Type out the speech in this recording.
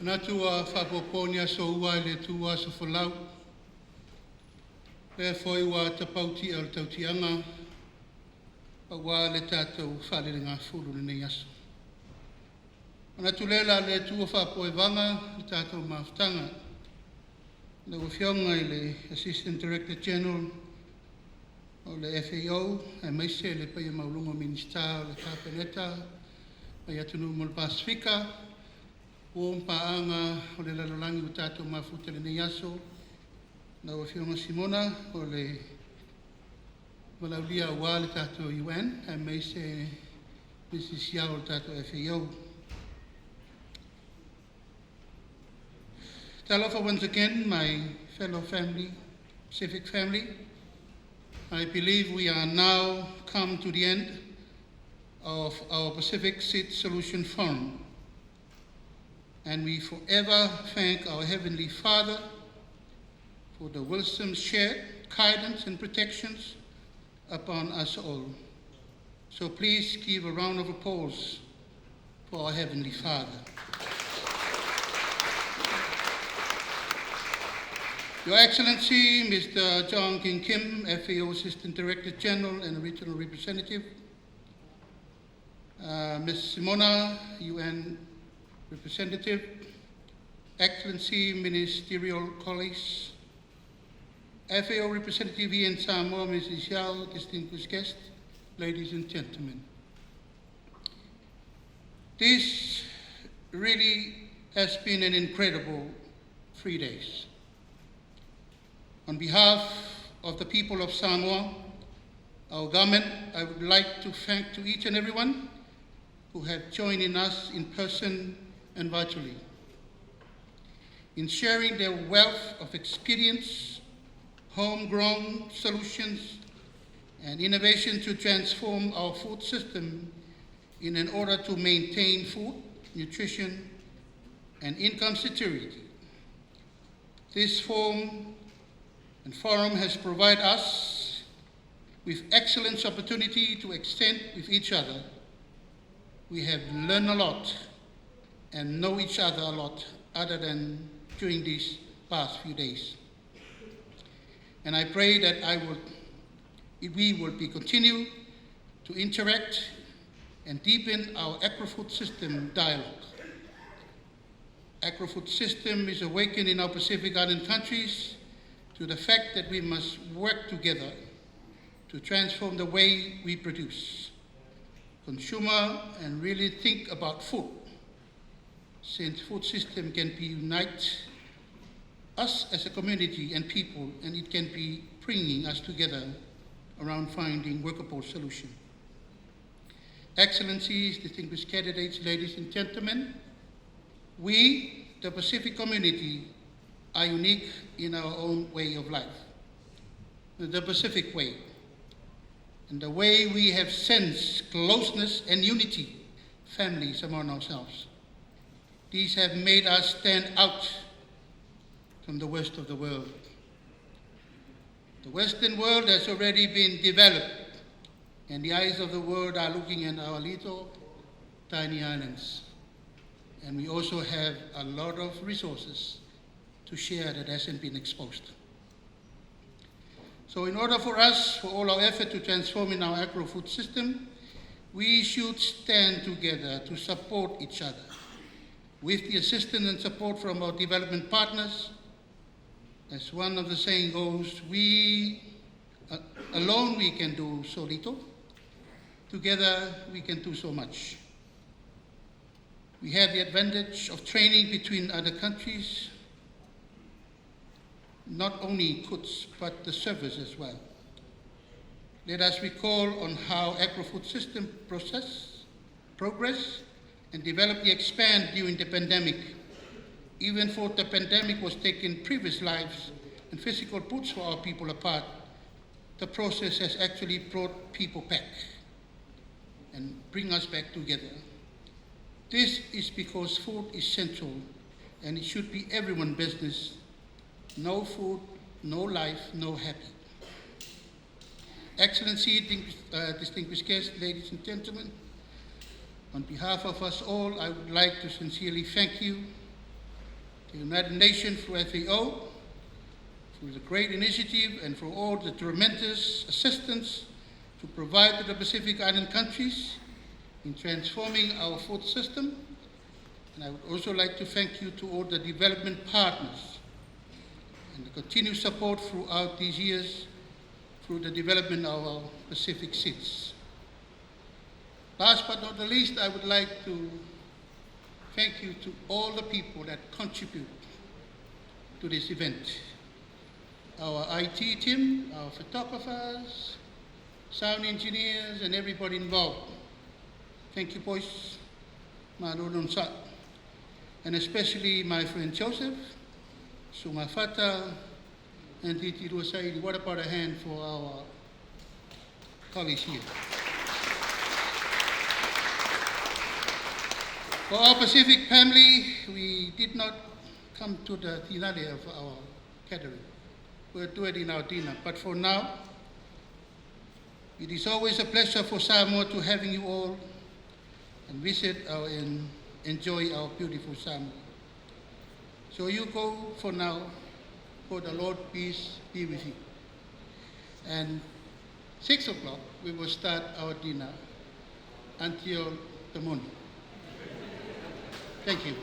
Nā tua whapoponia so ua le tua so whalau. Le whoi wa ta pauti al tautianga. Pa wa le tātou whale ngā whuru nei aso. Nā tulela le tua whapoevanga le tātou maftanga. Na wafionga i le Assistant Director General o le FAO, e maise le paia maulunga minister le Kāpeneta, mai atunu mo le Pasifika, o mpaanga o le lalolangi o tātou mafuta le nei aso, na wafionga Simona o le malaulia wā le tātou UN, e maise Mrs. Yao le tātou FAO. Talofa once again, my fellow family, Pacific family. I believe we are now come to the end of our Pacific S.I.D.S Solution Forum. And we forever thank our Heavenly Father for the wisdom shared, guidance and protections upon us all. So please give a round of applause for our Heavenly Father. Your Excellency, Mr. John King Kim, FAO Assistant Director General and Regional Representative, Ms. Simona, UN Representative, Excellency, Ministerial colleagues, FAO Representative here in Samoa, Mrs. Yao, distinguished guests, ladies and gentlemen. This really has been an incredible 3 days. On behalf of the people of Samoa, our government, I would like to thank to each and everyone who have joined in us in person and virtually in sharing their wealth of experience, homegrown solutions, and innovation to transform our food system in order to maintain food, nutrition, and income security. This forum has provided us with excellent opportunity to extend with each other. We have learned a lot and know each other a lot other than during these past few days. And I pray that we will continue to interact and deepen our agri-food system dialogue. Agri-food system is awakened in our Pacific Island countries to the fact that we must work together to transform the way we produce, consumer, and really think about food, since food system can be unite us as a community and people, and it can be bringing us together around finding workable solution. Excellencies, distinguished candidates, ladies and gentlemen, we, the Pacific community, are unique in our own way of life, the Pacific way, and the way we have sensed closeness and unity, families among ourselves. These have made us stand out from the rest of the world. The Western world has already been developed, and the eyes of the world are looking at our little tiny islands. And we also have a lot of resources to share that hasn't been exposed. So in order for us, for all our effort to transform in our agro-food system, we should stand together to support each other. With the assistance and support from our development partners, as one of the saying goes, alone we can do so little, together we can do so much. We have the advantage of training between other countries, not only goods, but the service as well. Let us recall on how agri-food system progress and develop the expand during the pandemic. Even though the pandemic was taking previous lives and physical puts for our people apart, the process has actually brought people back and bring us back together. This is because food is central and it should be everyone's business. No food, no life, no happy. Excellency, distinguished guests, ladies and gentlemen, on behalf of us all, I would like to sincerely thank you the United Nations through FAO, through the great initiative and for all the tremendous assistance to provide to the Pacific Island countries in transforming our food system. And I would also like to thank you to all the development partners and the continued support throughout these years through the development of our Pacific SIDS. Last but not the least, I would like to thank you to all the people that contribute to this event. Our IT team, our photographers, sound engineers, and everybody involved. Thank you, boys. Malulun sa. And especially my friend Joseph, Sumafata, and Titi Ruasaidi. What about a hand for our colleagues here? For our Pacific family, we did not come to the finale of our gathering. We'll do it in our dinner. But for now, it is always a pleasure for Samoa to having you all and visit and enjoy our beautiful Samoa. So you go for now. For the Lord peace be with you. And 6 o'clock, we will start our dinner until the morning. Thank you.